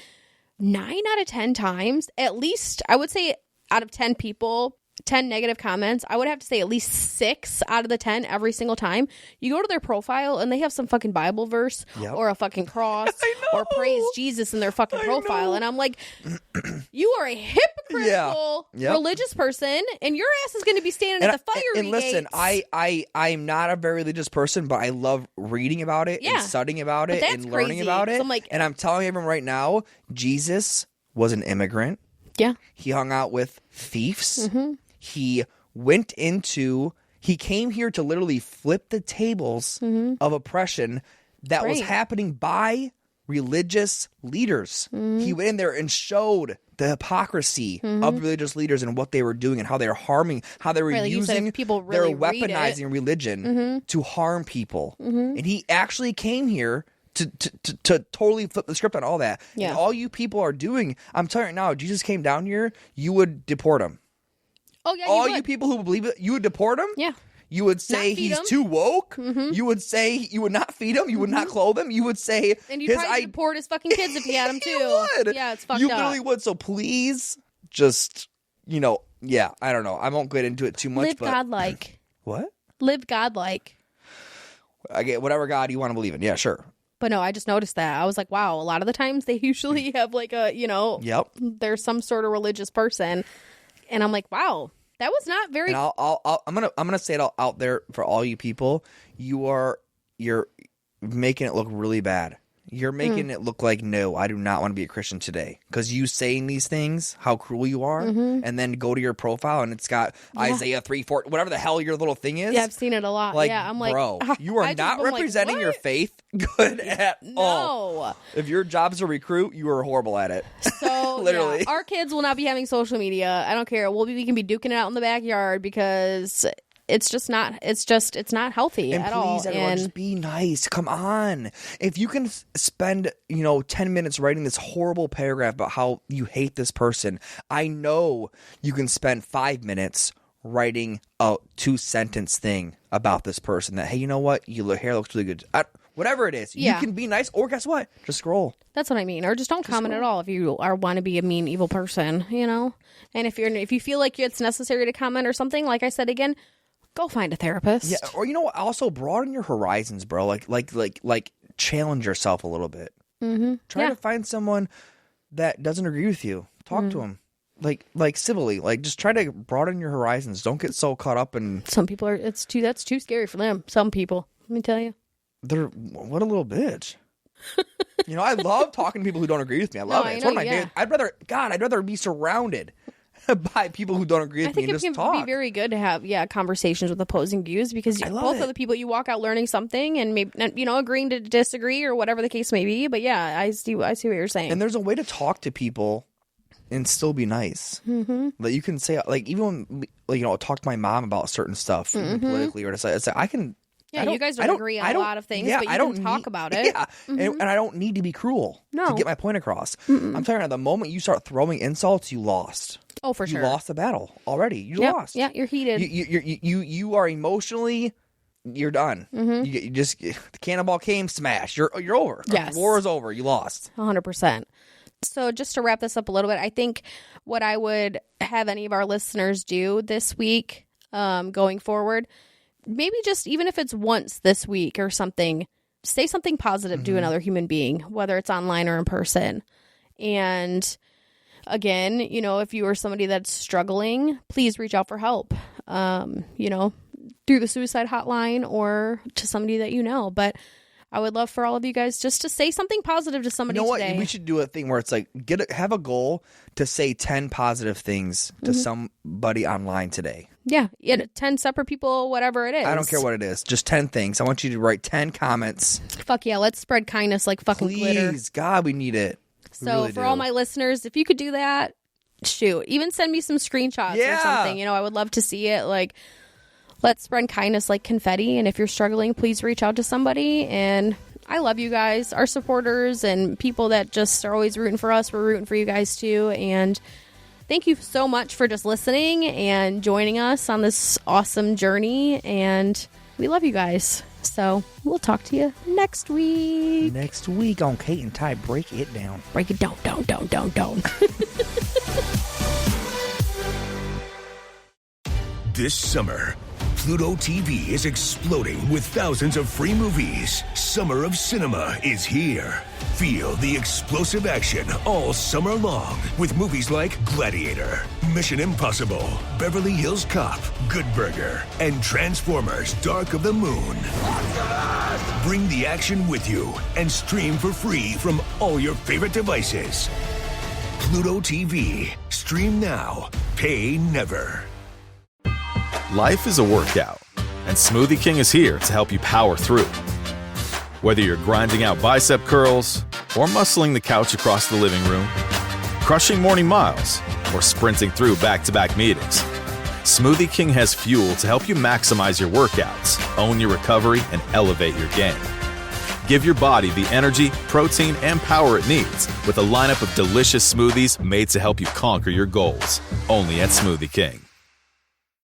9 out of 10 times, at least I would say out of 10 people, 10 negative comments, I would have to say at least 6 out of the 10 every single time. You go to their profile and they have some fucking Bible verse or a fucking cross or praise Jesus in their fucking profile. And I'm like, you are a hypocritical religious person and your ass is going to be standing at the fiery And listen, gates. I'm not a very religious person, but I love reading about it and studying about it and learning about it. So I'm like, and I'm telling everyone right now, Jesus was an immigrant. Yeah. He hung out with thieves. Mm-hmm. He came here to literally flip the tables of oppression that was happening by religious leaders. He went in there and showed the hypocrisy of religious leaders and what they were doing and how they were harming, how they were using, people really they're weaponizing religion to harm people. And he actually came here to totally flip the script on all that. Yeah. And all you people are doing, I'm telling you now, if Jesus came down here, you would deport him. Oh, yeah, all you people who believe it, you would deport him? Yeah. You would say he's too woke. You would say you would not feed him. You would not clothe him. You would say... And you'd probably deport his fucking kids if he had them too. You would. Yeah, it's fucked You up. literally would. So please just, I don't know. I won't get into it too much. Live godlike. What? Live godlike. I get whatever God you want to believe in. Yeah, sure. But no, I just noticed that. I was like, wow, a lot of the times they usually have like a, there's some sort of religious person. And I'm like, wow. That was not very. And I'm gonna say it out there for all you people. You're making it look really bad. You're making it look like, no, I do not want to be a Christian today. Because you saying these things, how cruel you are, and then go to your profile and it's got Isaiah 3:4, whatever the hell your little thing is. Yeah, I've seen it a lot. Like, I'm like, bro, you are not representing your faith good at all. No. If your job is a recruit, you are horrible at it. So, literally. our kids will not be having social media. I don't care. We can be duking it out in the backyard because... It's not healthy at all. And please, everyone, just be nice. Come on. If you can spend, 10 minutes writing this horrible paragraph about how you hate this person, I know you can spend 5 minutes writing a 2-sentence thing about this person that, hey, you know what? Your hair looks really good. Whatever it is. You can be nice, or guess what? Just scroll. That's what I mean. Or just don't comment at all if you want to be a mean, evil person, And if you feel like it's necessary to comment or something, like I said again, go find a therapist. Yeah, or also broaden your horizons, bro. Like challenge yourself a little bit. Mm-hmm. Try to find someone that doesn't agree with you. Talk to them, like civilly. Like just try to broaden your horizons. Don't get so caught up in. Some people that's too scary for them. Some people, let me tell you. What a little bitch. I love talking to people who don't agree with me. I love it. It's one of my favorite. I'd rather be surrounded by people who don't agree with me and just talk. I think it can be very good to have conversations with opposing views because both of the people you walk out learning something and maybe agreeing to disagree or whatever the case may be. But yeah, I see what you're saying. And there's a way to talk to people and still be nice. Mm-hmm. Like you can say even when talk to my mom about certain stuff politically or to say I can. Yeah, you guys don't agree on a lot of things, but you can talk about it. Yeah, and I don't need to be cruel to get my point across. I'm telling you, the moment you start throwing insults, you lost. Oh, for sure. You lost the battle already. You lost. Yeah, you're heated. You are emotionally, you're done. Mm-hmm. You just the cannonball came, smash. You're over. Yes. The war is over. You lost. 100%. So just to wrap this up a little bit, I think what I would have any of our listeners do this week, going forward. Maybe just even if it's once this week or something, say something positive to another human being, whether it's online or in person. And again, if you are somebody that's struggling, please reach out for help, through the suicide hotline or to somebody that you know. But I would love for all of you guys just to say something positive to somebody today. What? We should do a thing where it's like have a goal to say 10 positive things to somebody online today. Yeah, 10 separate people, whatever it is. I don't care what it is. Just 10 things. I want you to write 10 comments. Fuck yeah, let's spread kindness like fucking glitter. Please, God, we need it. So for all my listeners, if you could do that, shoot. Even send me some screenshots or something. I would love to see it. Like, let's spread kindness like confetti. And if you're struggling, please reach out to somebody. And I love you guys, our supporters and people that just are always rooting for us. We're rooting for you guys too. And thank you so much for just listening and joining us on this awesome journey. And we love you guys. So we'll talk to you next week. Next week on Kate and Ty Break It Down. Break it down, down. This summer, Pluto TV is exploding with thousands of free movies. Summer of Cinema is here. Feel the explosive action all summer long with movies like Gladiator, Mission Impossible, Beverly Hills Cop, Good Burger, and Transformers: Dark of the Moon. Bring the action with you and stream for free from all your favorite devices. Pluto TV. Stream now. Pay never. Life is a workout, and Smoothie King is here to help you power through. Whether you're grinding out bicep curls, or muscling the couch across the living room, crushing morning miles, or sprinting through back-to-back meetings, Smoothie King has fuel to help you maximize your workouts, own your recovery, and elevate your game. Give your body the energy, protein, and power it needs with a lineup of delicious smoothies made to help you conquer your goals. Only at Smoothie King.